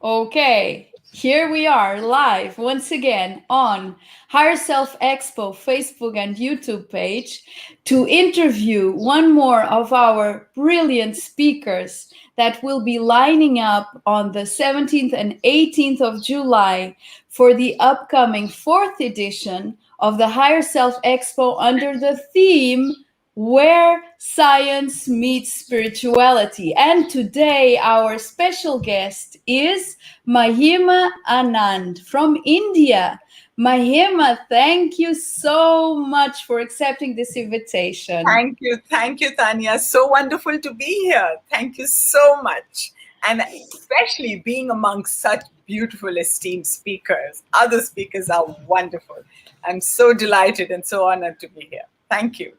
Okay, here we are live once again on Higher Self Expo Facebook and YouTube page to interview one more of our brilliant speakers that will be lining up on the 17th and 18th of July for the upcoming fourth edition of the Higher Self Expo under the theme where science meets spirituality. And today, our special guest is Mahiema Anand from India. Mahima, thank you so much for accepting this invitation. Thank you, Tanya. So wonderful to be here. Thank you so much. And especially being amongst such beautiful, esteemed speakers. Other speakers are wonderful. I'm so delighted and so honored to be here. Thank you.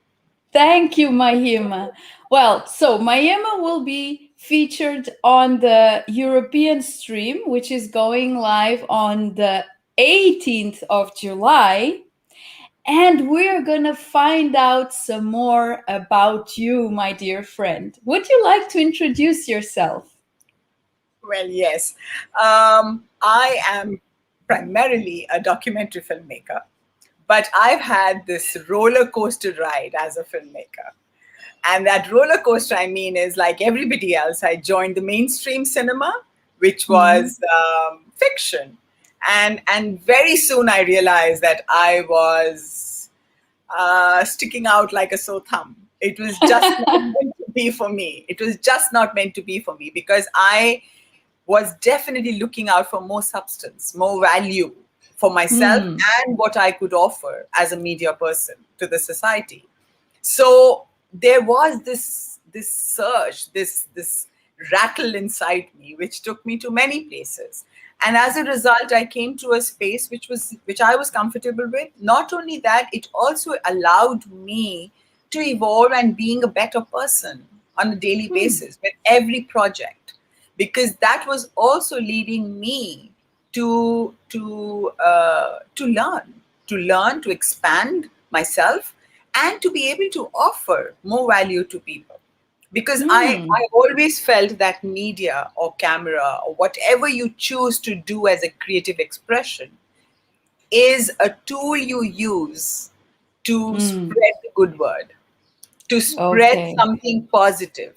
Thank you, Mahima. Well, so Mahima will be featured on the European stream, which is going live on the 18th of July. And we're going to find out some more about you, my dear friend. Would you like to introduce yourself? Well, yes. I am primarily a documentary filmmaker, but I've had this roller coaster ride as a filmmaker. And that roller coaster, I mean, is like everybody else. I joined the mainstream cinema, which was fiction. And very soon I realized that I was sticking out like a sore thumb. It was just not meant to be for me. It was just not meant to be for me because I was definitely looking out for more substance, more value for myself and what I could offer as a media person to the society. So there was this surge, this rattle inside me, which took me to many places. And as a result, I came to a space which I was comfortable with. Not only that, it also allowed me to evolve and being a better person on a daily basis with every project, because that was also leading me to learn, to expand myself, and to be able to offer more value to people. Because I always felt that media or camera or whatever you choose to do as a creative expression is a tool you use to spread the good word, to spread Okay. something positive.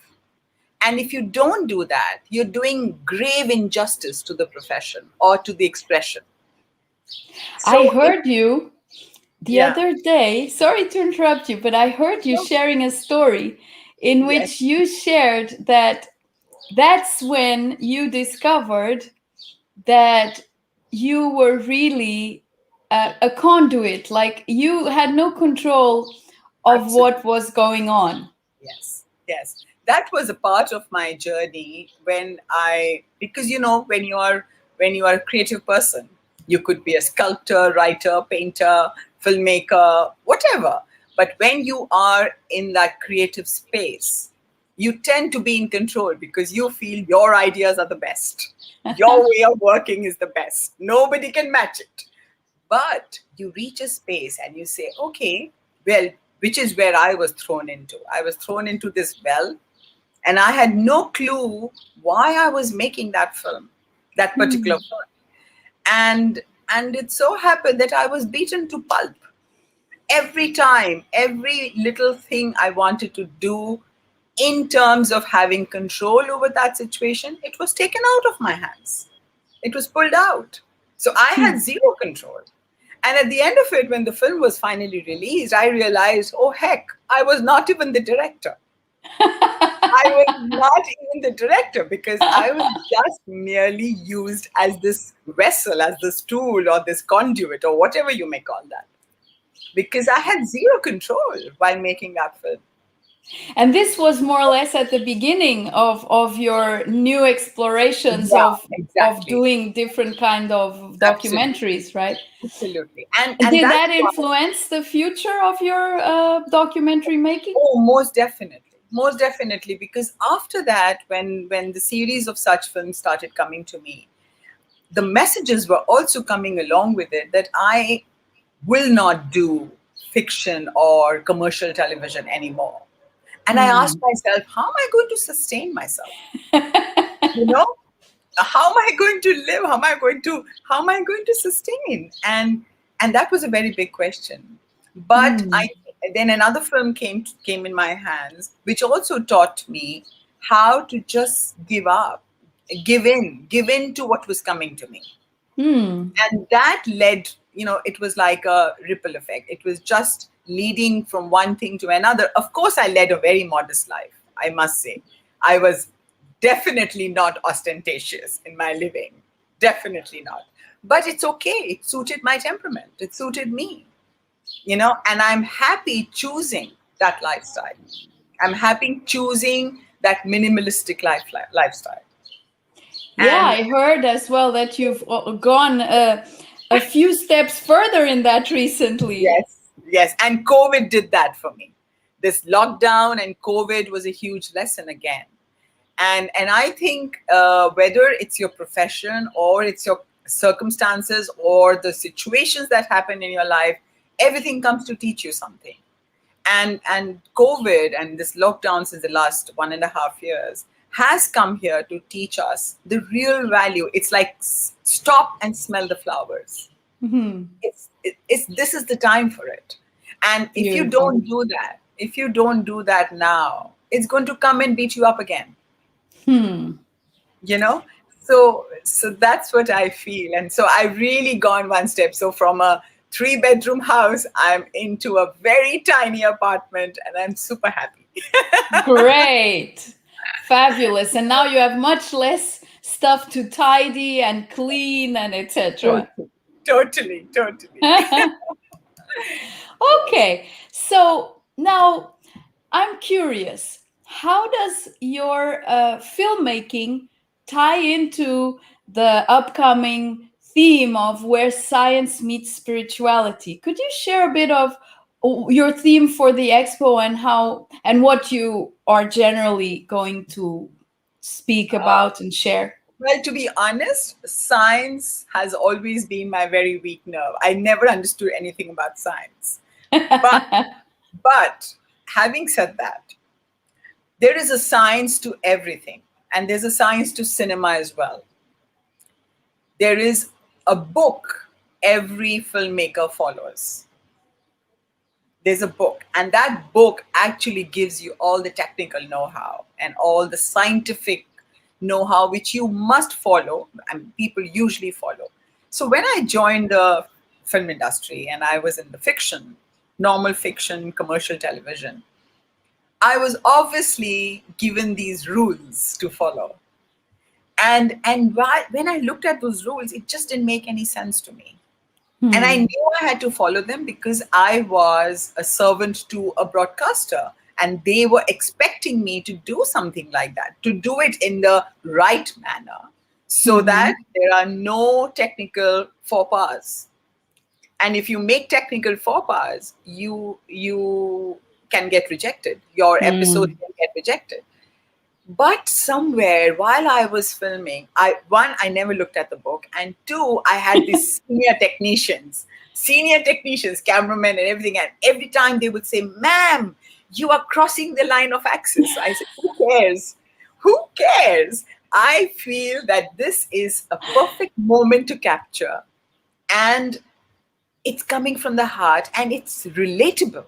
And if you don't do that, you're doing grave injustice to the profession or to the expression. I So, heard you the yeah, other day. Sorry to interrupt you, but I heard you no, sharing a story in yes, which you shared that that's when you discovered that you were really a conduit, like you had no control of absolutely. what was going on. Yes, yes. That was a part of my journey because when you are a creative person, you could be a sculptor, writer, painter, filmmaker, whatever. But when you are in that creative space, you tend to be in control because you feel your ideas are the best. Your way of working is the best. Nobody can match it. But you reach a space and you say, okay, well, which is where I was thrown into. I was thrown into this well, and I had no clue why I was making that film, that particular film. And it so happened that I was beaten to pulp. Every time, every little thing I wanted to do in terms of having control over that situation, it was taken out of my hands. It was pulled out. So I had zero control. And at the end of it, when the film was finally released, I realized, oh, heck, I was not even the director. I was not even the director because I was just merely used as this vessel, as this tool or this conduit or whatever you may call that. Because I had zero control while making that film. And this was more or less at the beginning of your new explorations Yeah, of exactly. doing different kind of Absolutely. documentaries, right? Absolutely. And Did that's that why, influence the future of your documentary making? oh, most definitely. Most definitely. Because after that, when the series of such films started coming to me, the messages were also coming along with it that I will not do fiction or commercial television anymore. And I asked myself, how am I going to sustain myself? You know? how am I going to live? How am I going to sustain? And that was a very big question. But Hmm. I then another film came in my hands, which also taught me how to just give up, give in to what was coming to me. Hmm. And that led, it was like a ripple effect. It was just leading from one thing to another. Of course, I led a very modest life, I must say. I was definitely not ostentatious in my living, definitely not. But it's okay, it suited my temperament, it suited me, and I'm happy choosing that lifestyle. I'm happy choosing that minimalistic lifestyle. Yeah, And I heard as well that you've gone a few steps further in that recently. yes, yes. And COVID did that for me. This lockdown and COVID was a huge lesson again. And I think whether it's your profession or it's your circumstances or the situations that happen in your life, everything comes to teach you something. And COVID and this lockdown since the last 1.5 years has come here to teach us the real value. It's like stop and smell the flowers. Hmm. It's this is the time for it. And Beautiful. if you don't do that now, it's going to come and beat you up again, Hmm. you know so that's what I feel. And so I've really gone one step. So from a 3-bedroom house, I'm into a very tiny apartment, and I'm super happy. Great. Fabulous. And now you have much less stuff to tidy and clean and etc. Totally, totally, totally. Okay. So now I'm curious, how does your filmmaking tie into the upcoming theme of where science meets spirituality? Could you share a bit of your theme for the expo and how and what you are generally going to speak uh, about and share? well, to be honest, science has always been my very weak nerve. I never understood anything about science. But but having said that, there is a science to everything, and there's a science to cinema as well. There is a book every filmmaker follows. There's a book, and that book actually gives you all the technical know-how and all the scientific know-how which you must follow, and people usually follow. So when I joined the film industry and I was in the fiction, normal fiction, commercial television, I was obviously given these rules to follow. And when I looked at those rules, it just didn't make any sense to me. And I Hmm. knew I had to follow them because I was a servant to a broadcaster, and they were expecting me to do something like that, to do it in the right manner, so that Hmm. there are no technical faux pas. And if you make technical faux pas, you can get rejected. Your episode Hmm. can get rejected. But somewhere while I was filming, I never looked at the book, and two, I had these senior technicians, cameramen, and everything, and every time they would say, "Ma'am, you are crossing the line of access." I said, "Who cares? Who cares?" I feel that this is a perfect moment to capture, and it's coming from the heart, and it's relatable.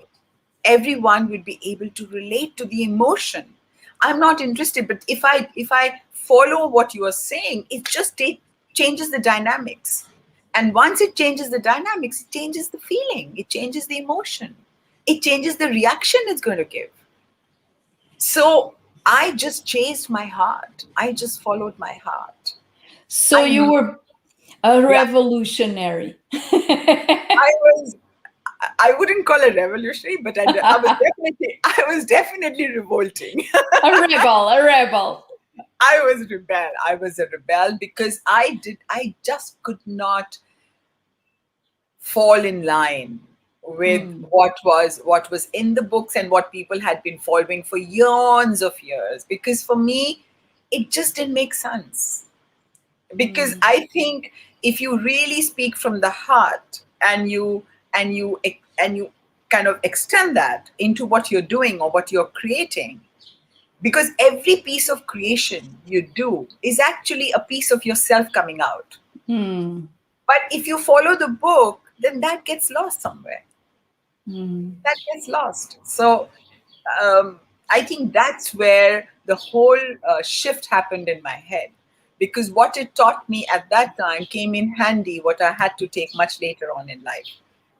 Everyone would be able to relate to the emotion. I'm not interested, but if I follow what you are saying, it just changes the dynamics. And once it changes the dynamics, it changes the feeling, it changes the emotion, it changes the reaction it's going to give. So I just chased my heart, I just followed my heart. So I you were a Yeah, revolutionary. I was, I wouldn't call it revolutionary, but I was definitely revolting. A rebel, a rebel. I was a rebel because I just could not fall in line with Hmm. what was in the books and what people had been following for years of years. Because for me, it just didn't make sense. Because Hmm. I think if you really speak from the heart, and you kind of extend that into what you're doing or what you're creating, because every piece of creation you do is actually a piece of yourself coming out. Hmm. But if you follow the book, then that gets lost somewhere. Hmm. That gets lost. So I think that's where the whole shift happened in my head, because what it taught me at that time came in handy what I had to take much later on in life.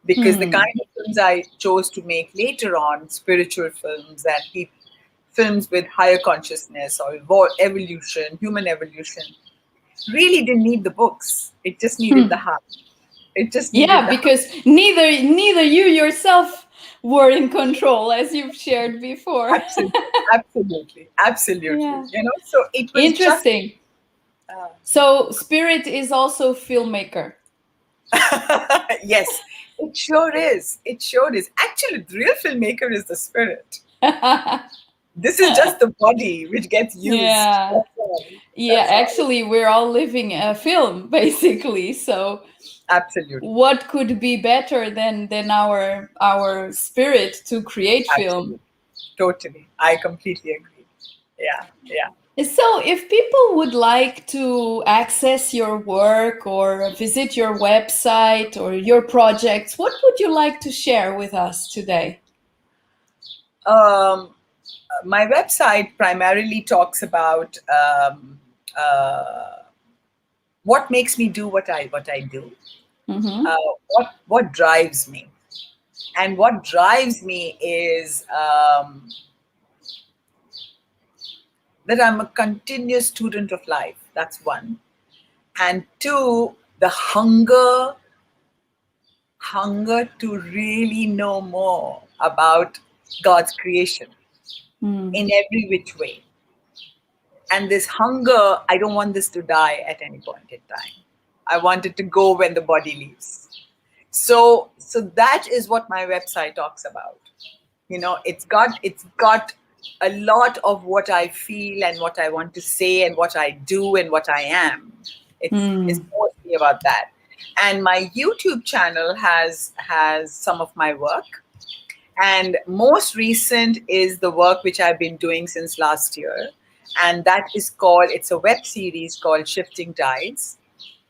Because the Hmm. kind of films I chose to make later on, spiritual films and films with higher consciousness or evolution, human evolution, really didn't need the books. It just needed the Hmm. heart. It just needed Yeah, the heart. because neither you yourself were in control, as you've shared before. Absolutely, absolutely, absolutely. Yeah. So it was just Interesting. So spirit is also filmmaker. yes, it sure is. It sure is. Actually, the real filmmaker is the spirit. This is just the body which gets used. Yeah. That's all. Yeah, That's all. actually we're all living a film basically. So Absolutely, what could be better than our spirit to create film? absolutely, totally. I completely agree. Yeah, yeah. So, if people would like to access your work or visit your website or your projects, what would you like to share with us today? Um, my website primarily talks about uh, what makes me do what I do, Mm-hmm. what drives me, and what drives me is that I'm a continuous student of life. That's one. And two, the hunger to really know more about God's creation Mm. in every which way. And this hunger, I don't want this to die at any point in time. I want it to go when the body leaves. So that is what my website talks about. It's got a lot of what I feel and what I want to say and what I do and what I am. It's Mm. mostly about that. And my YouTube channel has some of my work, and most recent is the work which I've been doing since last year, and that is called, it's a web series called Shifting Tides.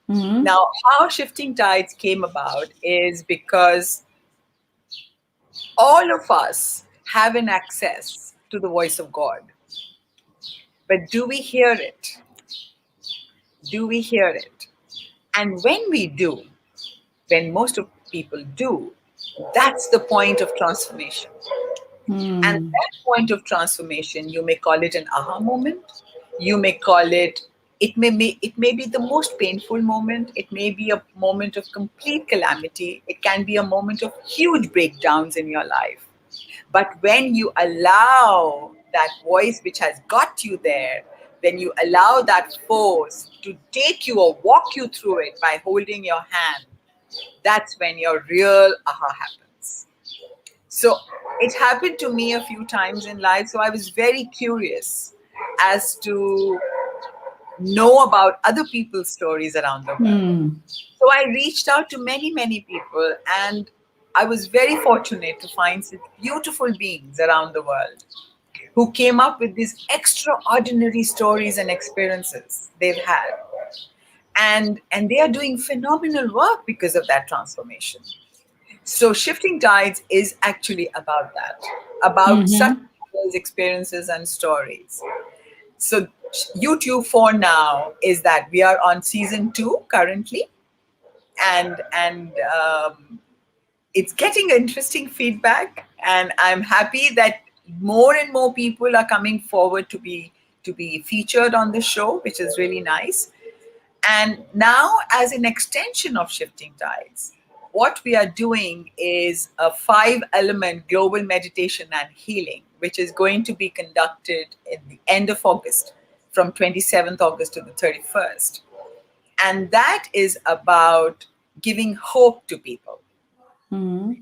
Mm. Now, how Shifting Tides came about is because all of us have an access to the voice of God. But do we hear it? Do we hear it? And when we do, when most of people do, that's the point of transformation. And Mm. that point of transformation, you may call it an aha moment. You may call it may be the most painful moment. It may be a moment of complete calamity. It can be a moment of huge breakdowns in your life. But when you allow that voice which has got you there, when you allow that force to take you or walk you through it by holding your hand, that's when your real aha happens. So it happened to me a few times in life. So I was very curious as to know about other people's stories around the world. Mm. So I reached out to many, many people, and I was very fortunate to find such beautiful beings around the world who came up with these extraordinary stories and experiences they've had. And they are doing phenomenal work because of that transformation. So Shifting Tides is actually about that, about such Mm-hmm. experiences and stories. So YouTube for now is that we are on season 2 currently, and it's getting interesting feedback, and I'm happy that more and more people are coming forward to be featured on the show, which is really nice. And now, as an extension of Shifting Tides, what we are doing is a 5-element global meditation and healing, which is going to be conducted at the end of August, from 27th August to the 31st. And that is about giving hope to people. Mm-hmm.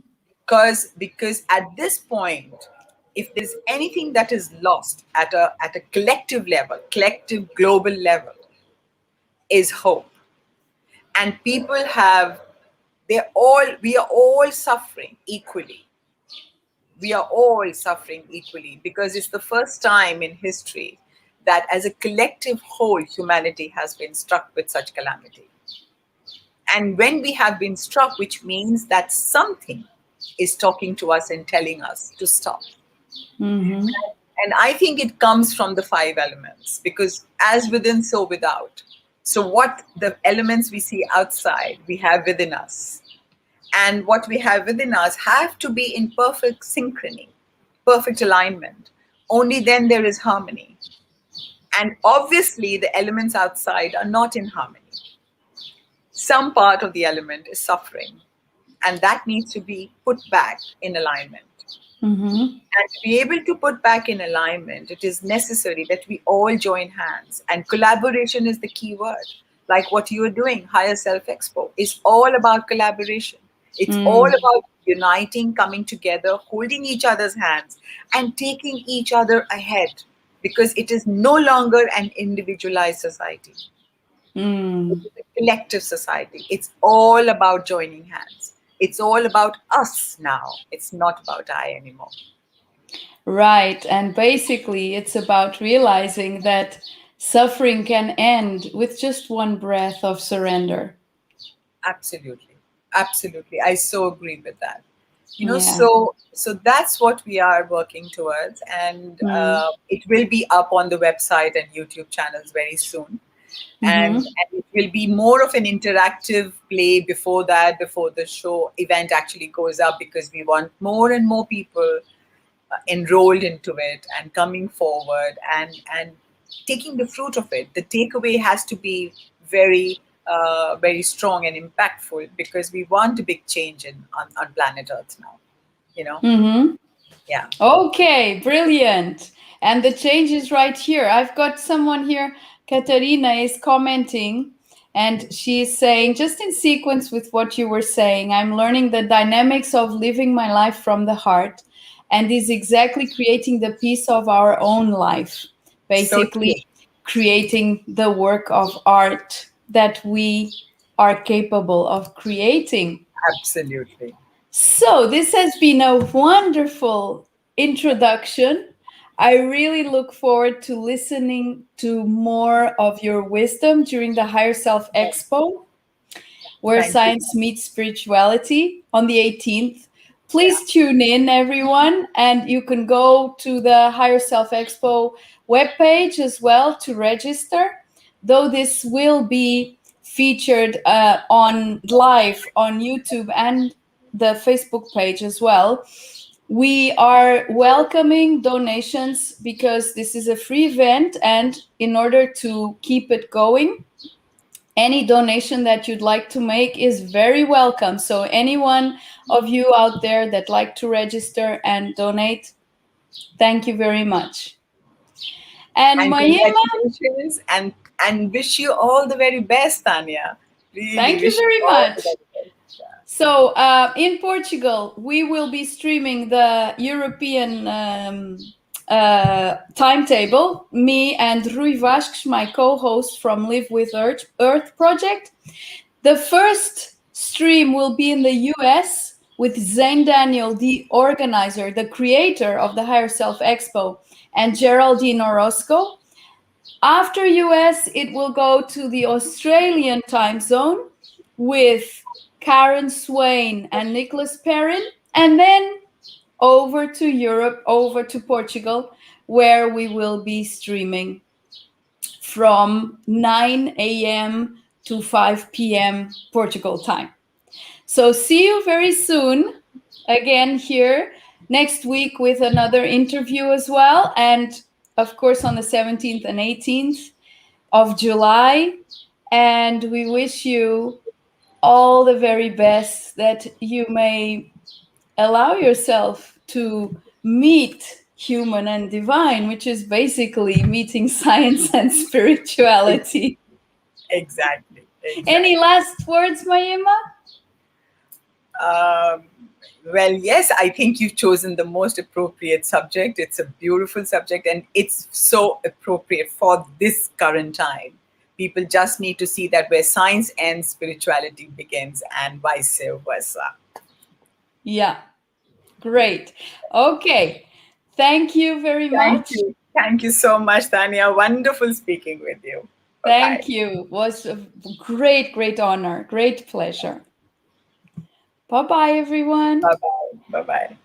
Because at this point, if there's anything that is lost at a collective level, collective global level, is hope. And people have, we are all suffering equally. we are all suffering equally, because it's the first time in history that as a collective whole humanity has been struck with such calamity. And when we have been struck, which means that something is talking to us and telling us to stop. Mm-hmm. And I think it comes from the five elements, because as within, so without. So, what the elements we see outside, we have within us. And what we have within us have to be in perfect synchrony, perfect alignment. Only then there is harmony. And obviously, the elements outside are not in harmony. Some part of the element is suffering, and that needs to be put back in alignment. Mm-hmm. And to be able to put back in alignment, it is necessary that we all join hands. And collaboration is the key word. Like what you are doing, Higher Self Expo, is all about collaboration. It's all Mm. about uniting, coming together, holding each other's hands, and taking each other ahead, because it is no longer an individualized society. It Mm. is a collective society. It's all about joining hands. It's all about us now. It's not about I anymore. Right. And basically, it's about realizing that suffering can end with just one breath of surrender. Absolutely. Absolutely. I so agree with that. Yeah. So that's what we are working towards, and Mm. it will be up on the website and YouTube channels very soon. Mm-hmm. And it will be more of an interactive play before that, before the show event actually goes up, because we want more and more people enrolled into it and coming forward and taking the fruit of it. The takeaway has to be very very strong and impactful, because we want a big change on planet Earth now. You know, Mm-hmm. yeah. Okay, brilliant. And the change is right here. I've got someone here, Katarina is commenting, and she is saying, just in sequence with what you were saying, I'm learning the dynamics of living my life from the heart and is exactly creating the piece of our own life. So true. Basically, creating the work of art that we are capable of creating. Absolutely. So, this has been a wonderful introduction. I really look forward to listening to more of your wisdom during the Higher Self Expo, where Thank you. science meets spirituality on the 18th. Yeah. Please tune in, everyone, and you can go to the Higher Self Expo webpage as well to register. Though this will be featured on live on YouTube and the Facebook page as well. We are welcoming donations because this is a free event, and in order to keep it going, any donation that you'd like to make is very welcome. So anyone of you out there that like to register and donate, thank you very much. And And Mahima, congratulations, and wish you all the very best, Tanya. Really thank you wish you very all the much. very best. Yeah. So in Portugal, we will be streaming the European timetable. Me and Rui Vasques, my co-host from Live with Earth project. The first stream will be in the US with Zane Daniel, the organizer, the creator of the Higher Self Expo, and Geraldine Orozco. After US, it will go to the Australian time zone with Karen Swain and Nicholas Perrin, and then over to Europe, over to Portugal, where we will be streaming from 9 a.m. to 5 p.m. Portugal time. So see you very soon again here next week with another interview as well. And of course, on the 17th and 18th of July. And we wish you all the very best, that you may allow yourself to meet human and divine, which is basically meeting science and spirituality. Exactly. Any Exactly. last words, Mahiema? Um, well, yes, I think you've chosen the most appropriate subject. It's a beautiful subject, and it's so appropriate for this current time. People just need to see that where science ends, spirituality begins, and vice versa. Yeah. Great. Okay. Thank you very Thank much. you. Thank you so much, Tanya. Wonderful speaking with you. Bye bye. Thank you. It was a great, great honor, great pleasure. Bye bye, everyone. Bye bye. Bye bye.